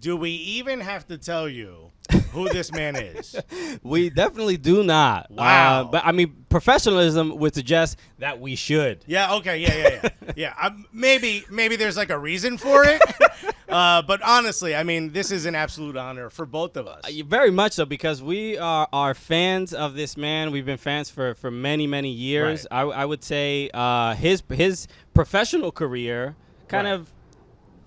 Do we even have to tell you who this man is? We definitely do not. Wow. But I mean, professionalism would suggest that we should. Yeah. Okay. Yeah. Maybe there's like a reason for it. But honestly, I mean, this is an absolute honor for both of us. Very much so, because we are fans of this man. We've been fans for many, many years. Right. I would say his professional career kind Right. of.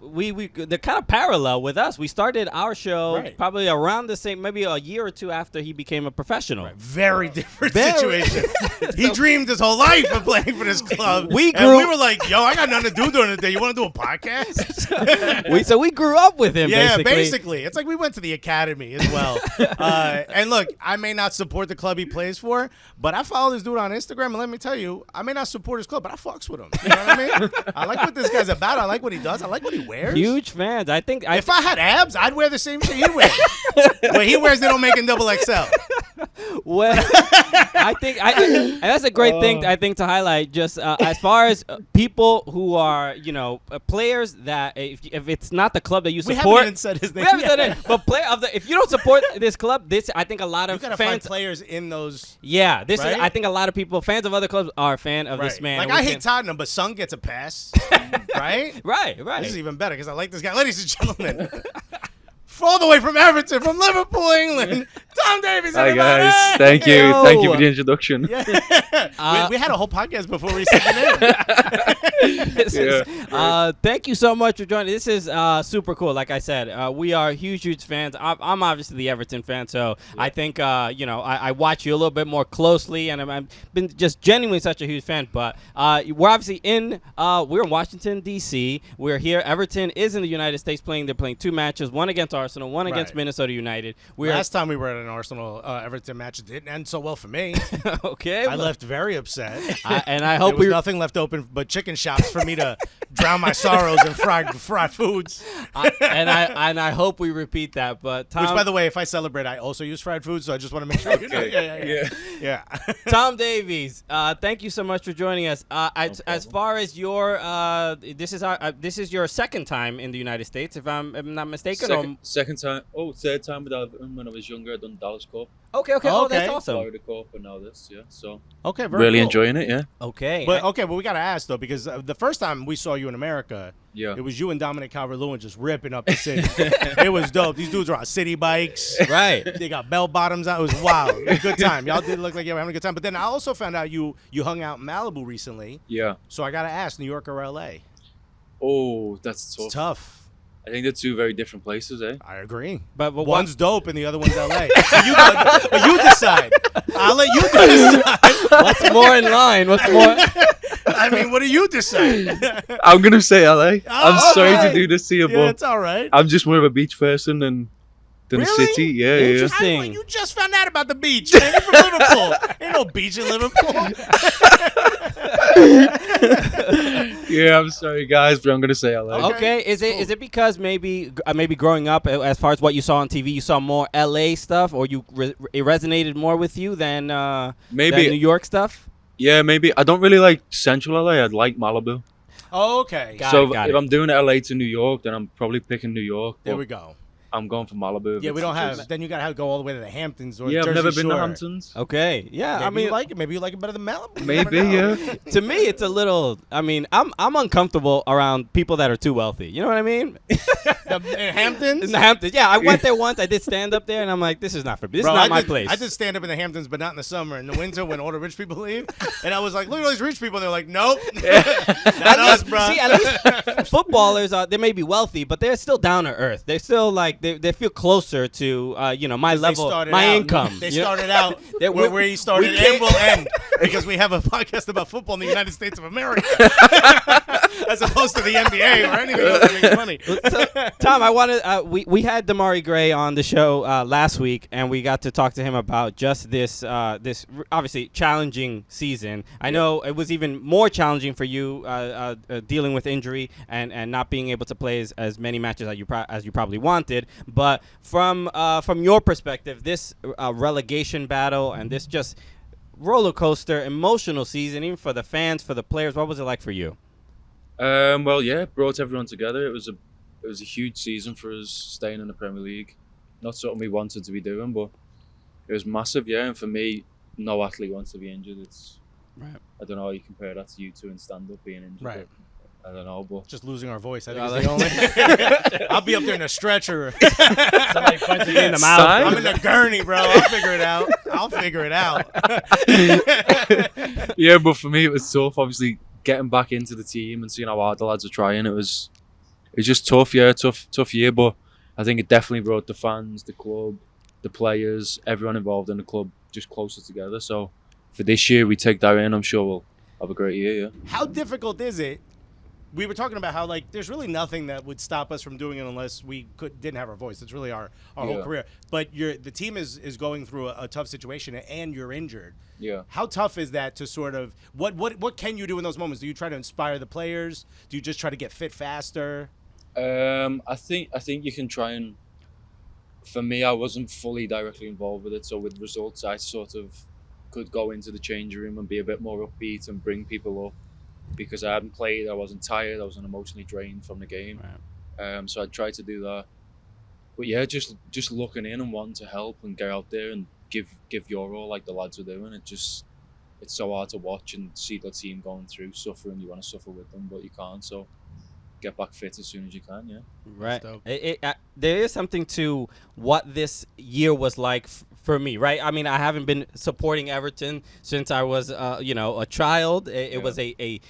They're kind of parallel with us. We started our show Right. probably around the same, maybe a year or two after he became a professional. Very different situation. He dreamed his whole life of playing for this club. We were like, yo, I got nothing to do during the day. You want to do a podcast? So we grew up with him, Yeah, basically. basically. It's like we went to the academy as well. And look, I may not support the club he plays for, but I follow this dude on Instagram, and let me tell you, I may not support his club, but I fucks with him. You know what I mean? I like what this guy's about. I like what he does. I like what he wears. Huge fans. I think. If I had abs, I'd wear the same shit he wears. What he wears, they don't make in double XL. Well, I think, and that's a great thing, I think, to highlight. Just as far as people who are, players that if it's not the club that you support, We haven't even said his name. we haven't said it. But if you don't support this club, I think a lot You of gotta find fans. players in those. Yeah, this is. Right? I think a lot of people, fans of other clubs, are a fan of this man. Like, We I hate can't- Tottenham, but Son gets a pass. Right? Right. This is even better because I like this guy. Ladies and gentlemen, all the way from Everton, from Liverpool, England, Tom Davies. Hi Everybody. guys, thank you for the introduction. Yeah. We had a whole podcast before we said the name. Thank you so much for joining. This is super cool. Like I said, we are huge fans. I'm obviously the Everton fan, so I think I watch you a little bit more closely, and I've been just genuinely such a huge fan. But we're obviously we're in Washington D.C. We're here. Everton is in the United States playing. They're playing 2 matches: one against Arsenal, one against Right. Minnesota United. Last time we were at an Arsenal Everton match, it didn't end so well for me. Okay, I left very upset. and I There hope was nothing left open but chicken shops for me to drown my sorrows in fried foods. and I hope we repeat that. But Tom, Which, by the way, if I celebrate, I also use fried foods, so I just want to make sure. Yeah. Tom Davies, thank you so much for joining us. As far as your this is your second time in the United States, if I'm not mistaken. Second time. Oh, third time with Everton when I was younger. I done Dallas Cup, Okay. Oh, that's awesome. Florida Cup, and now this. Yeah, so Okay, very really cool. enjoying it. Yeah. Okay. But we gotta ask though, because the first time we saw you in America, Yeah. it was you and Dominican calvert-lewin just ripping up the city. It was dope. These dudes were on city bikes. Right. They got bell bottoms out. It was wild. It was a good time. Y'all did look like you were having a good time. But then I also found out you hung out in Malibu recently. Yeah. So I gotta ask, New York or LA? Oh, that's tough. It's tough. I think they're 2 very different places, eh? I agree. But One's dope and the other one's LA. But you decide. I'll let you decide. what's more in line? What's more? I mean, what do you decide? I'm gonna say LA. I'm sorry okay. to do this to you, Yeah, but it's all right. I'm just more of a beach person than a Really? city. Yeah, Interesting. You just found out about the beach, man. You're from Liverpool. Ain't no beach in Liverpool. yeah. I'm sorry, guys, but I'm gonna say LA. Okay. Is it because maybe growing up, as far as what you saw on TV, you saw more LA stuff, or it resonated more with you than Maybe. than New York stuff? Yeah, maybe. I don't really like Central LA. I'd like Malibu. Oh, okay. Got So it. if I'm doing LA to New York, then I'm probably picking New York. There but we go. I'm going for Malibu. Yeah, we don't have. Then you gotta go all the way to the Hamptons or Yeah, Jersey I've never been to Shore. Hamptons. Okay. Yeah. Maybe I mean, you like it. Maybe you like it better than Malibu. You never Maybe, know. yeah. to me, it's a little. I mean, I'm uncomfortable around people that are too wealthy. You know what I mean? The Hamptons. In the Hamptons. Yeah, I went there once. I did stand up there, and I'm like, this is not for me. This Bro, is not I my did, place. I did stand up in the Hamptons, but not in the summer. In the winter, when all the rich people leave, and I was like, "Look at all these rich people." And they're like, "Nope, not us, bro." See, at least footballers they may be wealthy, but they're still down to earth. They're still like they feel closer to my level, my income. They you know? started out That where he started we can't- and will end, because we have a podcast about football in the United States of America, as opposed to the NBA or anything else that makes money. So, Tom, I wanted we had Damari Gray on the show last week, and we got to talk to him about just this obviously challenging season. I know it was even more challenging for you dealing with injury and not being able to play as many matches as you probably wanted. But from your perspective, this relegation battle and this just roller coaster emotional season, even for the fans, for the players, what was it like for you? Well, yeah, brought everyone together. It it was a huge season for us staying in the Premier League. Not something we wanted to be doing, but it was massive, yeah. And for me, no athlete wants to be injured. It's Right. I don't know how you compare that to you two in stand-up being injured. Right. I don't know, but Just losing our voice. I Yeah, think it's the only. I'll be up there in a stretcher. Somebody punches me in the mouth. Sign? I'm in a gurney, bro. I'll figure it out. yeah. But for me, it was tough. Obviously, getting back into the team and seeing how hard the lads are trying, it was just tough. Yeah, tough year. But I think it definitely brought the fans, the club, the players, everyone involved in the club just closer together. So for this year, we take that in. I'm sure we'll have a great year. Yeah. How difficult is it? We were talking about how there's really nothing that would stop us from doing it unless we didn't have our voice. It's really our whole career. But the team is going through a tough situation and you're injured. Yeah. How tough is that to sort of what can you do in those moments? Do you try to inspire the players? Do you just try to get fit faster? I think you can try and. For me, I wasn't fully directly involved with it, so with results, I sort of could go into the changing room and be a bit more upbeat and bring people up. Because I hadn't played, I wasn't tired, I wasn't emotionally drained from the game. Right. So I tried to do that. But yeah, just looking in and wanting to help and get out there and give your all like the lads are doing. It's so hard to watch and see the team going through suffering. You want to suffer with them, but you can't. So get back fit as soon as you can. Yeah. Right. There is something to what this year was like for me, right? I mean, I haven't been supporting Everton since I was, a child. It was a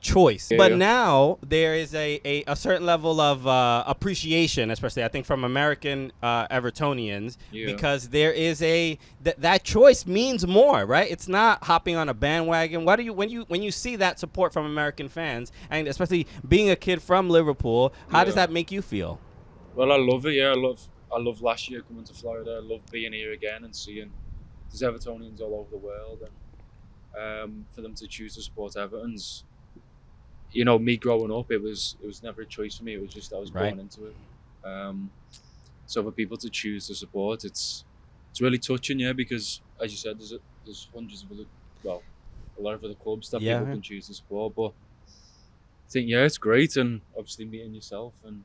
choice. Yeah. But now there is a certain level of appreciation, especially I think from American Evertonians, because there is that choice means more, right? It's not hopping on a bandwagon. What do you when you see that support from American fans, and especially being a kid from Liverpool, how does that make you feel? Well, I love it. Yeah, I love last year coming to Florida. I love being here again and seeing there's Evertonians all over the world, and for them to choose to support Everton's. You know, me growing up, it was never a choice for me. It was just I was born into it. So for people to choose to support, it's really touching, yeah. Because as you said, there's hundreds of a lot of other clubs that people can choose to support. But I think it's great, and obviously meeting yourself and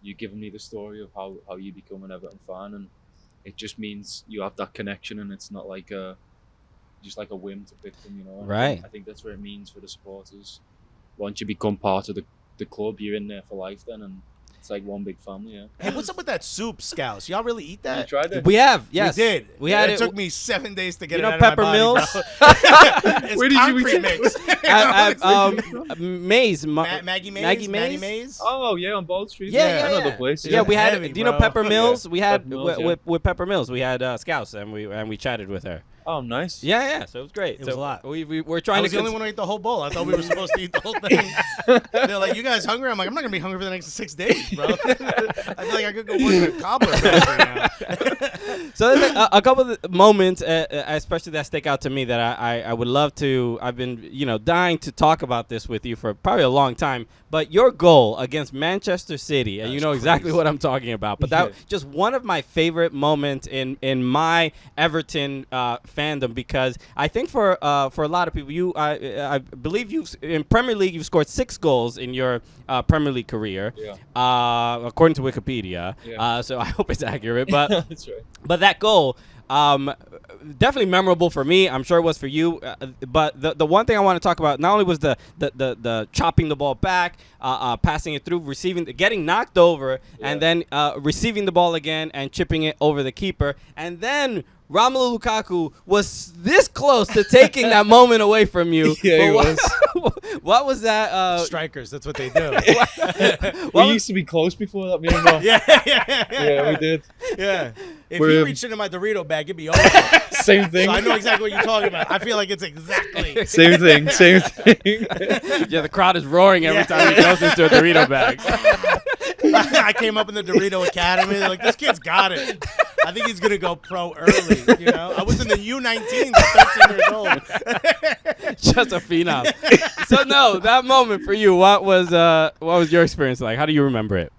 you giving me the story of how you become an Everton fan, and it just means you have that connection, and it's not like just like a whim to pick them, you know. Right. I think that's what it means for the supporters. Once you become part of the club, you're in there for life then, and it's like one big family, yeah. Hey, what's up with that soup, Scouts? Y'all really eat that? You tried it? We have, yes. We did. We had it it. took me 7 days to get You it know out Pepper of my body, Mills? bro. It's Where did you concrete eat mix. Maze. Maggie Mays? Maggie Maddie Mays? Mays? Oh, yeah, on Bald Street. Yeah. Another place. Yeah, we had. heavy, do you know bro. Pepper Mills? We had Pepper Mills, with Pepper Mills. We had Scouts, and we chatted with her. Oh, nice. Yeah. So it was great. It was a lot. We're I trying was to. the only one who ate the whole bowl. I thought we were supposed to eat the whole thing. They're like, "You guys hungry?" I'm like, "I'm not gonna be hungry for the next 6 days, bro." I feel like I could go work in a cobbler factory now. So there's a couple of moments, especially that stick out to me that I would love to. I've been dying to talk about this with you for probably a long time. But your goal against Manchester City, and you know exactly what I'm talking about. But that just one of my favorite moments in my Everton fandom, because I think for a lot of people, I believe in Premier League you've scored 6 goals in your Premier League career, according to Wikipedia. So I hope it's accurate. But That's right. but that goal, definitely memorable for me. I'm sure it was for you. But the one thing I want to talk about not only was the chopping the ball back, passing it through, getting knocked over, and then receiving the ball again and chipping it over the keeper, and then Romelu Lukaku was this close to taking that moment away from you. Yeah, he was. What was that? Strikers, that's what they do. We used to be close before that, me and Rob. Yeah, we did. Yeah. If We're- you reached into my Dorito bag, it'd be over. Same thing. So I know exactly what you're talking about. I feel like it's exactly. Same thing. Yeah, the crowd is roaring every time he goes into a Dorito bag. I came up in the Dorito Academy. They're like, this kid's got it. I think he's gonna go pro early. I was in the U19s at 13 years old. Just a phenom. So no, that moment for you, what was your experience like? How do you remember it?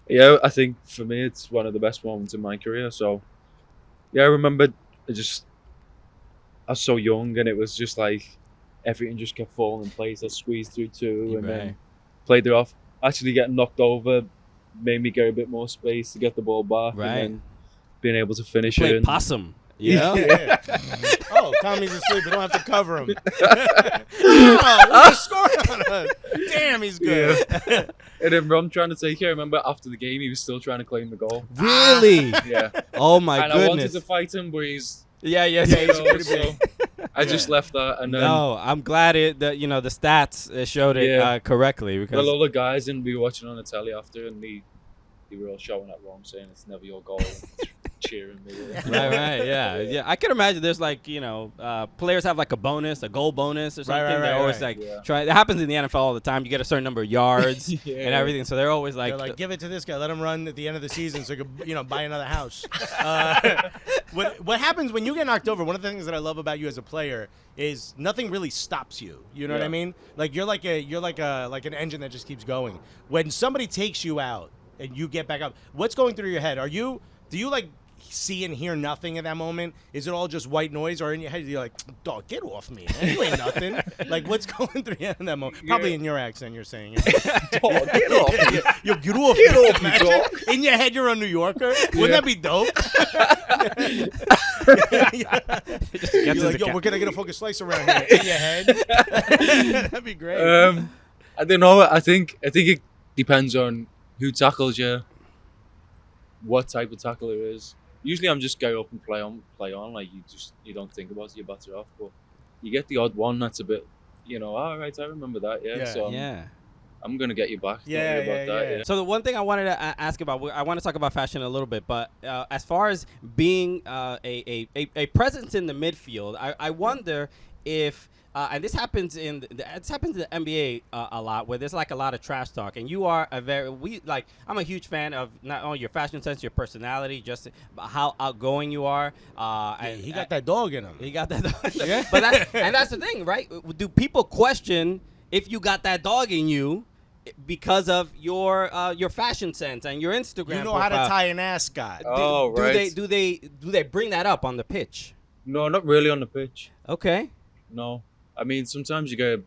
Yeah, I think for me it's one of the best moments in my career. So yeah, I remember I was so young, and it was just like everything just kept falling in place. I squeezed through 2 and then played it off. actually getting knocked over made me get a bit more space to get the ball back, Right. and then being able to finish Play it. possum. You know? Yeah. Oh, Tommy's asleep. We don't have to cover him. Oh, he's scoring on us. Damn, he's good. Yeah. And then Ron trying to take care. Remember, after the game, he was still trying to claim the goal. Really? Yeah. Oh my And I wanted goodness. to fight him, but he's Yeah. you know, so I just left that, and then No, I'm glad the stats showed it correctly, because well, all the guys and we were watching on the telly after, and they were all shouting at Ron saying it's never your goal, and cheering me. right, yeah. I can imagine there's players have like a goal bonus or something. They're always try. It happens in the NFL all the time. You get a certain number of yards and everything, so they're always They're like, give it to this guy. Let him run at the end of the season so he could, buy another house. What happens when you get knocked over? One of the things that I love about you as a player is nothing really stops you. You know what I mean? Like you're like an engine that just keeps going. When somebody takes you out and you get back up, what's going through your head? Do you see and hear nothing at that moment? Is it all just white noise, or in your head you're like, dog, get off me, man. You ain't nothing. Like, what's going through your head in that moment? Probably in your accent you're saying it. Dog, get off me. Yo, get off Get me. off me, dog. In your head you're a New Yorker. Wouldn't that be dope? You're like, yo, we're gonna get a focus slice around here. In your head. That'd be great. I don't know. I think it depends on who tackles you, what type of tackle it is. Usually, I'm just go up and play on. Like you don't think about it, you batter off. But you get the odd one that's a bit, all right, I remember that. Yeah. So I'm gonna get you back. Yeah. So the one thing I wanted to ask about, I want to talk about fashion a little bit, but as far as being a presence in the midfield, I wonder if. And this happens in the NBA a lot, where there's like a lot of trash talk, and you are I'm a huge fan of not only your fashion sense, your personality, just how outgoing you are. And he got that dog in him. He got that dog. Yeah. But that's the thing, right? Do people question if you got that dog in you because of your fashion sense and your Instagram? You know how to tie an ascot. Right. Do they bring that up on the pitch? No, not really on the pitch. Okay. No. I mean, sometimes you get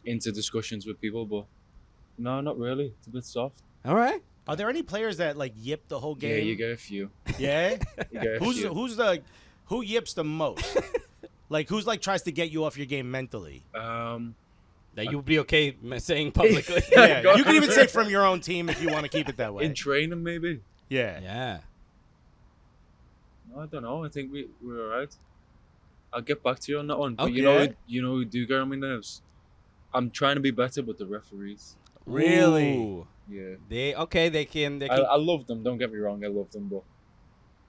into discussions with people, but no, not really. It's a bit soft. All right. Are there any players that yip the whole game? Yeah, you get a few. Yeah. You get a few. Who yips the most? Who's tries to get you off your game mentally? That you would be okay saying publicly. Yeah. You can even say from your own team if you want to keep it that way. In training, maybe. Yeah. Yeah. No, I don't know. I think we're all right. I'll get back to you on that one. But Okay. you know who do get on my nerves? I'm trying to be better, but the referees. Really? Ooh. Yeah. They can. I love them. Don't get me wrong. I love them, but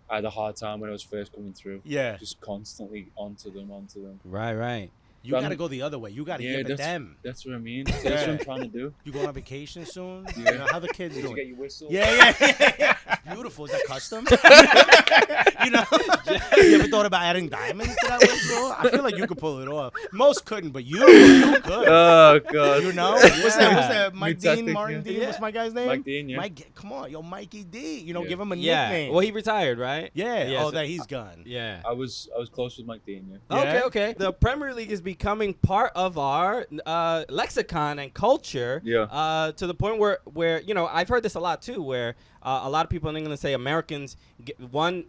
I had a hard time when I was first coming through. Yeah. Just constantly onto them. Right. You got to go the other way. You got to yip at them. That's what I mean. That's what I'm trying to do. You going on vacation soon? Yeah. How the kids Did doing? you get your whistle? Yeah. Beautiful. Is that custom? You ever thought about adding diamonds to that whistle? I feel like you could pull it off. Most couldn't, but you could. Oh, God. What's that? Mike Tactic, Dean, Martin yeah. Dean? What's my guy's name? Mike Dean, yeah. Mike, come on, yo, Mikey D. Yeah. Give him a Yeah. nickname. Well, he retired, right? Yeah. So- That he's gone. Yeah. I was close with Mike Dean, yeah. Yeah? Okay. The Premier League is becoming part of our lexicon and culture. Yeah. To the point where I've heard this a lot too, where a lot of people in England say Americans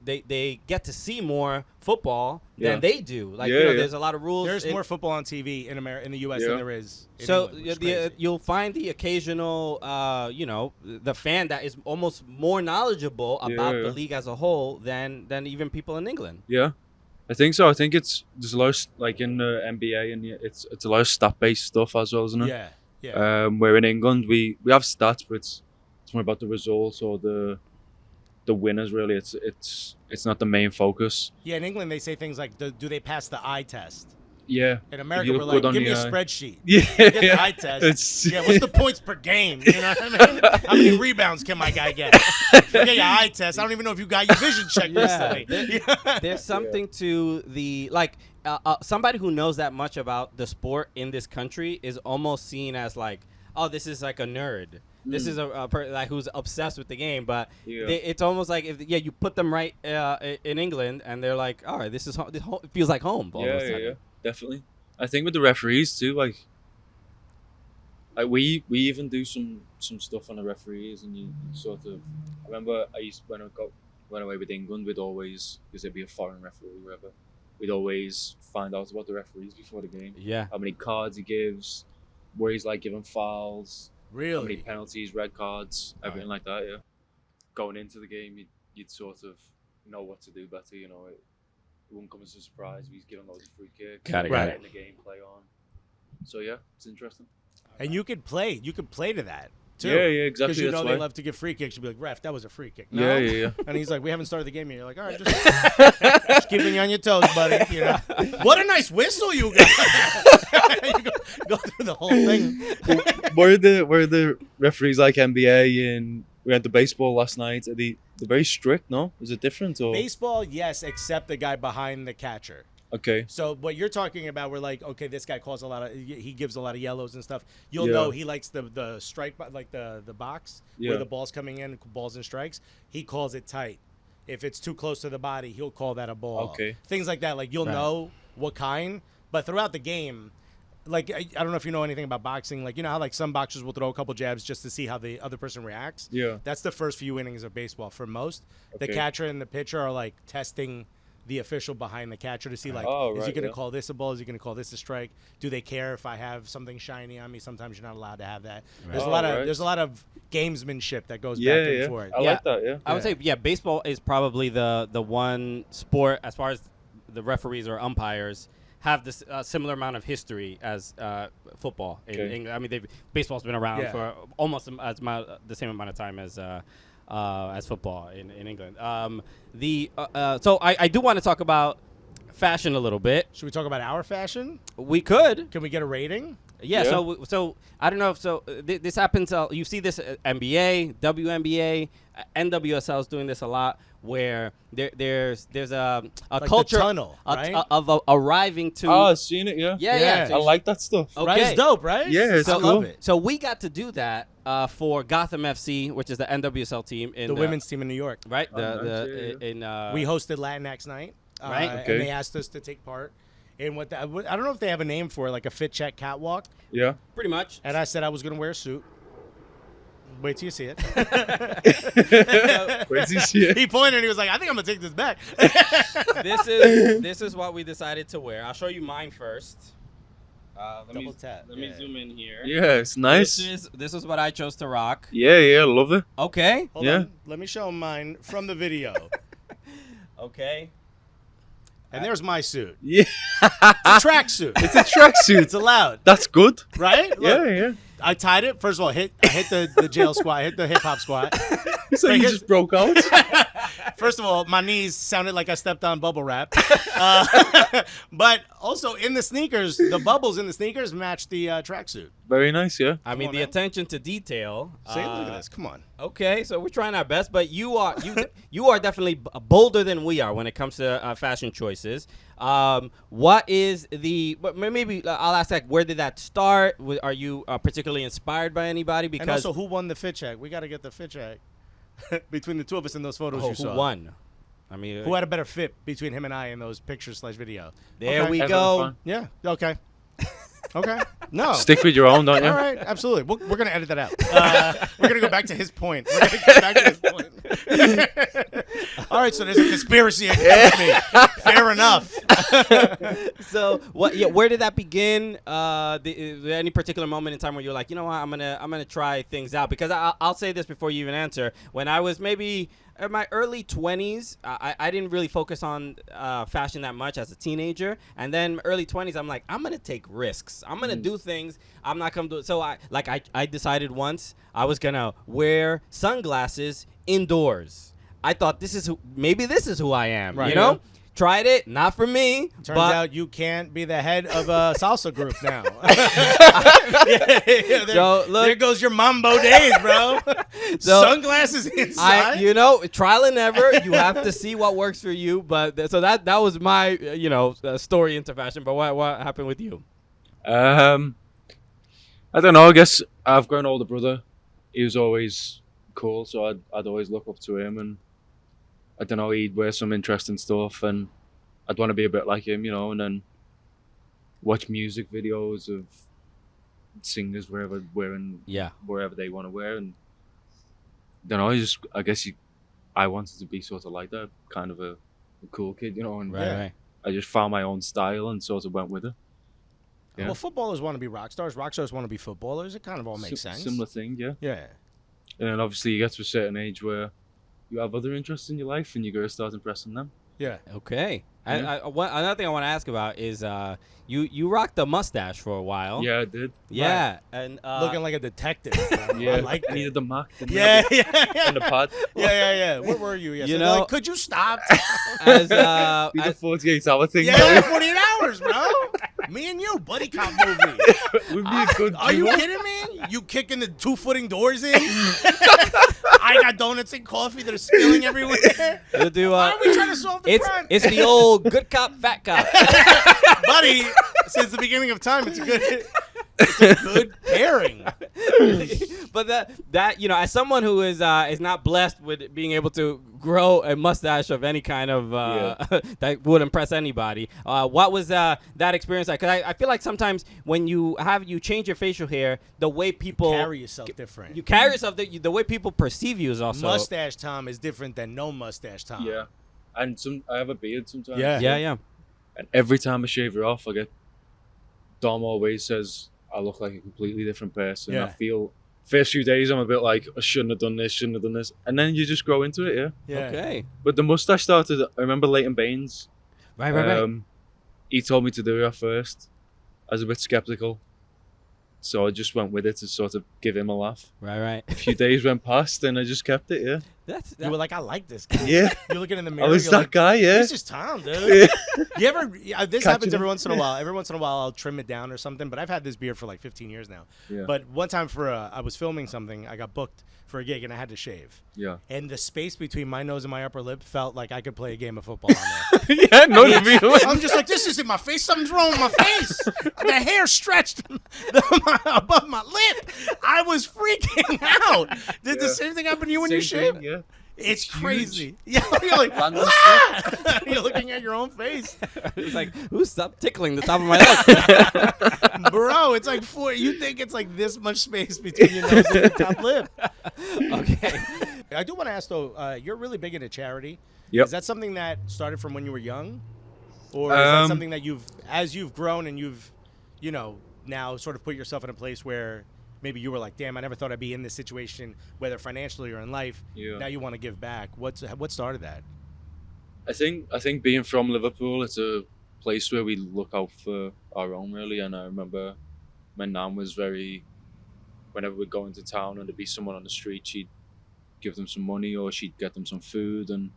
they get to see more football than they do. There's a lot of rules. There's more football on TV in the U.S. than there is in So England, which is crazy. you'll find the occasional, the fan that is almost more knowledgeable about the league as a whole than even people in England. Yeah. I think so. I think there's a lot of, in the NBA, and it's a lot of stat-based stuff as well, isn't it? Yeah. Where in England we have stats, but it's more about the results or the winners. Really, it's not the main focus. Yeah, in England they say things like, do they pass the eye test? Yeah. In America, You we're look like, good on give me a the eye. spreadsheet. Yeah. Get the eye test. What's the points per game? You know what I mean? How many rebounds can my guy get? Forget your eye test. I don't even know if you got your vision checked recently. There's something to the somebody who knows that much about the sport in this country is almost seen as this is like a nerd. This is a person who's obsessed with the game, but it's almost like you put them right in England, and they're like, all right, this it feels like home. All of a sudden. Yeah, definitely. I think with the referees too, Like we even do some stuff on the referees, and you sort of. I remember went away with England, we'd always, because it'd be a foreign referee, wherever, we'd always find out about the referees before the game. Yeah. How many cards he gives, where he's like giving fouls, how many Really? penalties, red cards, everything like that. Yeah. Going into the game, you'd sort of know what to do better. You know, it wouldn't come as a surprise if he's giving loads of free kicks, Got it. getting the gameplay on. So yeah, it's interesting. And you could play to that too. Yeah, exactly. Because you know that's they why. love to give free kicks. You'd be like, ref, that was a free kick. No? Yeah. And he's like, we haven't started the game yet. You're like, all right, just keeping you on your toes, buddy. You know, what a nice whistle you got. You go through the whole thing. Were the referees like NBA, and we had the baseball last night? They're very strict, no? Is it different or? Baseball, yes, except the guy behind the catcher. Okay. So what you're talking about, we're like, okay, this guy calls he gives a lot of yellows and stuff. You'll Yeah. know he likes the strike, like the box Yeah. where the ball's coming in, balls and strikes. He calls it tight. If it's too close to the body, he'll call that a ball. Okay. Things like that. Like you'll Right. know what kind, but throughout the game, like I don't know if you know anything about boxing. Like you know how like some boxers will throw a couple jabs just to see how the other person reacts. Yeah. That's the first few innings of baseball for most. The Okay. catcher and the pitcher are like testing the official behind the catcher to see like, Oh, is he right, going to yeah. call this a ball? Is he going to call this a strike? Do they care if I have something shiny on me? Sometimes you're not allowed to have that. There's Oh, a lot of right. there's a lot of gamesmanship that goes Yeah, back and yeah. forth. I like that. Yeah. I would say, baseball is probably the one sport, as far as the referees or umpires, have this similar amount of history as football in Okay. England. I mean, baseball's been around Yeah. for almost the same amount of time as football in England. So I do want to talk about fashion a little bit. Should we talk about our fashion? We could. Can we get a rating? Yeah, Yeah. so I don't know if this happens. You see this at NBA, WNBA, NWSL is doing this a lot, where there's a Like the culture tunnel, right? of arriving to. Oh, I've seen it. Yeah. yeah. Yeah. I like that stuff. Okay. Right? It's dope, right? Yeah, it's I cool. love it. So we got to do that for Gotham FC, which is the NWSL team in The women's team in New York. right. Oh, nice, In We hosted Latinx night, Right. Okay. and they asked us to take part in I don't know if they have a name for it, like a fit check catwalk. Yeah. pretty much. And I said I was going to wear a suit. Wait till you see it. Wait till you see it. He pointed and he was like, I think I'm going to take this back. This is what we decided to wear. I'll show you mine first. Double tap. Let me Yeah. zoom in here. Yeah, it's nice. This is what I chose to rock. Yeah, love it. Okay. Hold Yeah. on. Let me show him mine from the video. Okay. And there's my suit. Yeah, It's a track suit. it's a tracksuit. It's allowed. That's good. Right? Look, Yeah. I tied it. First of all, I hit the jail squat. I hit the hip hop squat. So Wait, you here's- just broke out. First of all, my knees sounded like I stepped on bubble wrap. But also in the sneakers, the bubbles in the sneakers match the tracksuit. Very nice. Yeah. I mean, on the now. attention to detail. See, look at this. Come on. Okay, so we're trying our best, but you are definitely bolder than we are when it comes to fashion choices. What is maybe I'll ask that. Where did that start? Are you particularly inspired by anybody? And Because also, who won the fit check? We got to get the fit check between the two of us in those photos you who saw. won? I mean, Who had a better fit between him and I in those pictures/video? there Okay. we Having go. fun. Yeah. Okay. Okay. No. Stick with your own, don't you? All right. Absolutely. We're going to edit that out. We're going to go back to his point. We're going to go back to his point. All right. So there's a conspiracy against me. Fair enough. So what? Yeah, where did that begin? Is there any particular moment in time where you're like, you know what, I'm gonna try things out? Because I'll say this before you even answer. When I was maybe in my early 20s, I didn't really focus on fashion that much as a teenager. And then early 20s, I'm like, I'm gonna take risks. I'm gonna do things. I'm not gonna do it. So I decided once I was gonna wear sunglasses indoors. I thought maybe this is who I am. Right. You know. Yeah. Tried it, not for me. Turns but out you can't be the head of a salsa group now. So, look- there goes your mambo days, bro. So, Sunglasses inside. Trial and error. You have to see what works for you. But so that was my story into fashion. But what happened with you? I don't know. I guess I've got an older brother. He was always cool, so I'd always look up to him, and I don't know. He'd wear some interesting stuff, and I'd want to be a bit like him, and then watch music videos of singers wearing Yeah. wherever they want to wear, and then I guess I wanted to be sort of like that, kind of a cool kid, you know, and Right. I just found my own style and sort of went with it. Yeah. Well, footballers want to be rock stars. Rock stars want to be footballers. It kind of all makes sense. Similar thing, yeah. Yeah. And then obviously you get to a certain age where you have other interests in your life and you got to start impressing them. Yeah. Okay. Yeah. Another thing I want to ask about is you rocked the mustache for a while. Yeah, I did. Yeah. Right. And Looking like a detective. Yeah, I like I that. needed the Mac. Yeah. And the pad. Yeah. Where were you yesterday? You know- Like, could you stop? as These are 48-hour thing. Yeah, 48 hours, bro. Me and you, buddy cop movie. Would be a good Are you duo. kidding me? You kicking the 2-footing doors in? I got donuts and coffee that are spilling everywhere. we'll do, Why are we trying to solve the crime? it's the old good cop, fat cop. Buddy, since the beginning of time, it's a good pairing. But that as someone who is not blessed with being able to grow a mustache of any kind of that would impress anybody, what was that experience like? Because I feel like sometimes when you change your facial hair, the way people Carry yourself different. you carry yourself, the way people perceive you is also Mustache Tom is different than no mustache Tom. Yeah. And I have a beard sometimes. yeah. And every time I shave it off, Dom always says I look like a completely different person. Yeah. I feel first few days I'm a bit like I shouldn't have done this, and then you just grow into it. Yeah. Okay. But the mustache started. I remember Leighton Baines. Right. He told me to do it at first. I was a bit skeptical, so I just went with it to sort of give him a laugh. Right. A few days went past, and I just kept it. Yeah. You were like, I like this guy. Yeah. You're looking in the mirror. I was you're that like, guy. Yeah. This is Tom, dude. You ever? This Catching happens every him. once in a while. Every once in a while, I'll trim it down or something. But I've had this beard for like 15 years now. Yeah. But one time I was filming something. I got booked for a gig and I had to shave. Yeah. And the space between my nose and my upper lip felt like I could play a game of football on there. Yeah. No, to be honest. I'm just like, this isn't my face. Something's wrong with my face. The hair stretched above my lip. I was freaking out. Did the Yeah. same thing happen to you when Same you shave? thing, yeah. It's It's crazy. Yeah, you're like, Random ah! You're looking at your own face. It's like, who stopped tickling the top of my lip? Bro, it's like you think it's like this much space between your nose and your top lip. Okay. I do want to ask though, you're really big into charity. Yep. Is that something that started from when you were young? Or is that something that as you've grown and you've, now sort of put yourself in a place where maybe you were like, damn, I never thought I'd be in this situation, whether financially or in life. Yeah. Now you want to give back. What started that? I think being from Liverpool, it's a place where we look out for our own, really. And I remember my nan was whenever we'd go into town and there'd be someone on the street, she'd give them some money or she'd get them some food. And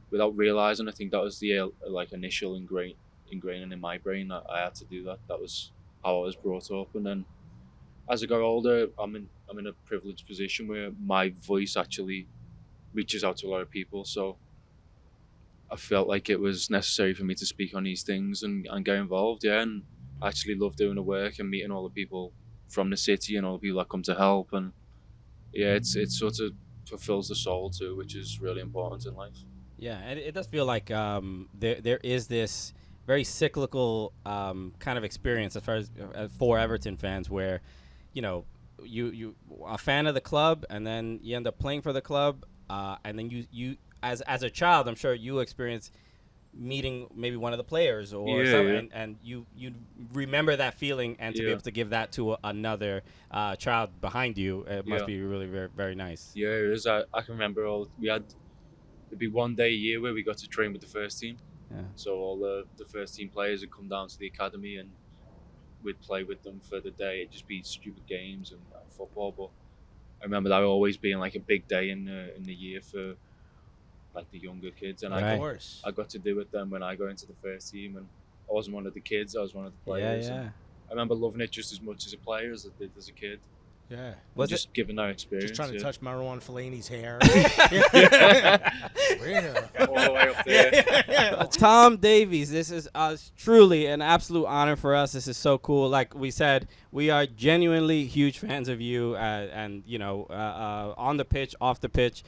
without realizing, I think that was the initial ingraining in my brain that I had to do that. That was how I was brought up. And then as I got older, I'm in a privileged position where my voice actually reaches out to a lot of people. So I felt like it was necessary for me to speak on these things and get involved, yeah. And I actually love doing the work and meeting all the people from the city and all the people that come to help. And yeah, it sort of fulfills the soul too, which is really important in life. Yeah, and it does feel like there is this very cyclical kind of experience as far as for Everton fans, where you a fan of the club and then you end up playing for the club, and then you as a child, I'm sure you experience meeting maybe one of the players or something, and you remember that feeling, and to be able to give that to another child behind you, it must be really very, very nice. Yeah, it is. I can remember there'd be one day a year where we got to train with the first team. Yeah. So all the first team players would come down to the academy and we'd play with them for the day. It'd just be stupid games and football. But I remember that always being like a big day in the year for like the younger kids. And Right. Of course. I got to do it then when I got into the first team. And I wasn't one of the kids, I was one of the players. Yeah. And I remember loving it just as much as a player as I did as a kid. Yeah. Was just given that experience. Just trying to touch Marwan Fellaini's hair. All the way up there. Tom Davies, this is truly an absolute honor for us. This is so cool. Like we said, we are genuinely huge fans of you, and you know, on the pitch, off the pitch,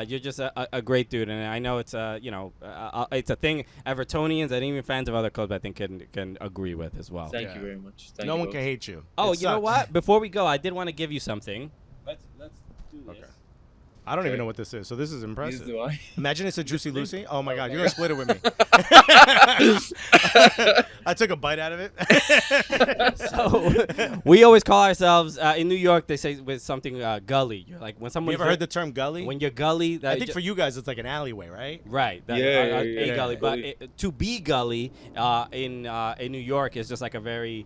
you're just a great dude. And I know it's it's a thing Evertonians and even fans of other clubs I think can agree with as well. Thank you very much. No one can hate you. Oh, It you know sucks. what? Before we go, I did want to give you something. Let's do this. Okay. I don't even know what this is, so this is impressive. Do I? Imagine it's a Juicy Lucy. Oh my God, you're gonna split it with me. I took a bite out of it. So we always call ourselves in New York. They say with something gully. You're like when someone. You ever heard the term gully? When you're gully, I think for you guys it's like an alleyway, right? right. Yeah, gully. But Gully. to be gully in New York is just like a very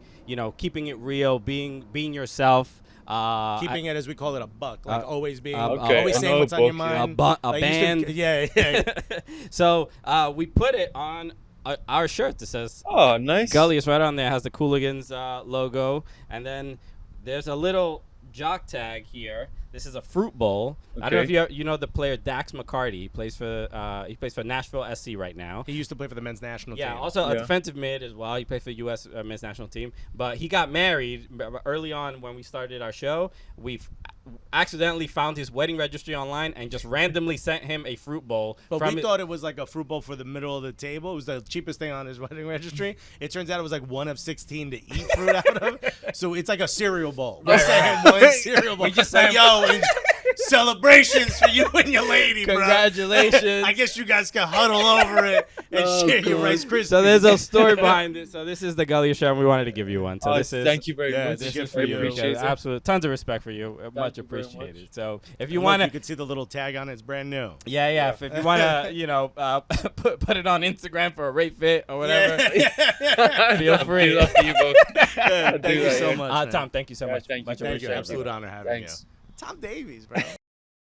keeping it real, being yourself. Keeping it, as we call it, a buck, like always being, Okay, always saying what's on your mind. a Like, band. yeah. So we put it on our shirt that says Oh, nice. Gully is right on there. Has the Cooligans logo, and then there's a little jock tag here. This is a fruit bowl. I don't know if you know the player Dax McCarty. He plays for Nashville SC right now. He used to play for the men's national team. Yeah, also a defensive mid as well. He played for the U.S. men's national team. But he got married early on when we started our show. We accidentally found his wedding registry online and just randomly sent him a fruit bowl. But we thought it was like a fruit bowl for the middle of the table. It was the cheapest thing on his wedding registry. It turns out it was like one of 16 to eat fruit out of. So it's like a cereal bowl. We sent him one cereal bowl. We just like, sent yo, celebrations for you and your lady, bro. Congratulations. I guess you guys can huddle over it and share your Rice Krispies. So there's a story behind it. So this is the Gully show, and we wanted to give you one. So this is Thank you very much. this is I for you. appreciate it. Absolute tons of respect for you. Much you very appreciated. much. So if you Look, want you to, could see the little tag on it. It's brand new. if you want to, put it on Instagram for a rate fit or whatever. Feel free. Do that for you both. Thank you so much, man. Tom, thank you so much. Thank you. Much Thank you. appreciated. Absolute honor having Thanks. you. Tom Davies, bro.